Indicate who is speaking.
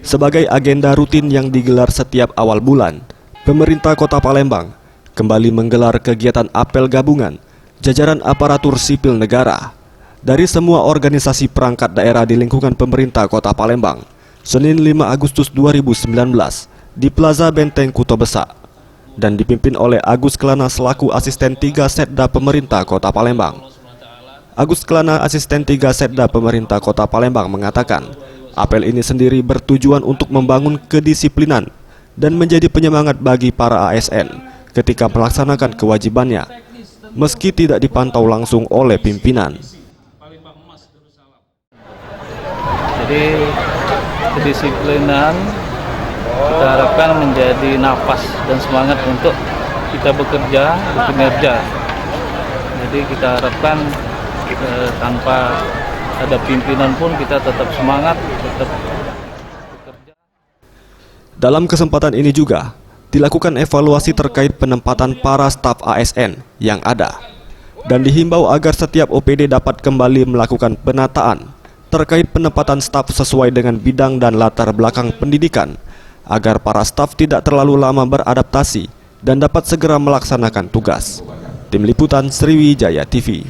Speaker 1: Sebagai agenda rutin yang digelar setiap awal bulan, pemerintah Kota Palembang kembali menggelar kegiatan apel gabungan jajaran aparatur sipil negara dari semua organisasi perangkat daerah di lingkungan pemerintah Kota Palembang, Senin 5 Agustus 2019 di Plaza Benteng Kuto Besak, dan dipimpin oleh Agus Kelana selaku asisten 3 Setda pemerintah Kota Palembang. Agus Kelana, asisten 3 Setda pemerintah Kota Palembang, mengatakan apel ini sendiri bertujuan untuk membangun kedisiplinan dan menjadi penyemangat bagi para ASN ketika melaksanakan kewajibannya, meski tidak dipantau langsung oleh pimpinan.
Speaker 2: Jadi kedisiplinan kita harapkan menjadi nafas dan semangat untuk kita bekerja, bekerja. Jadi kita harapkan tanpa ada pimpinan pun kita tetap semangat, tetap bekerja.
Speaker 1: Dalam kesempatan ini juga dilakukan evaluasi terkait penempatan para staf ASN yang ada, dan dihimbau agar setiap OPD dapat kembali melakukan penataan terkait penempatan staf sesuai dengan bidang dan latar belakang pendidikan, agar para staf tidak terlalu lama beradaptasi dan dapat segera melaksanakan tugas. Tim Liputan Sriwijaya TV.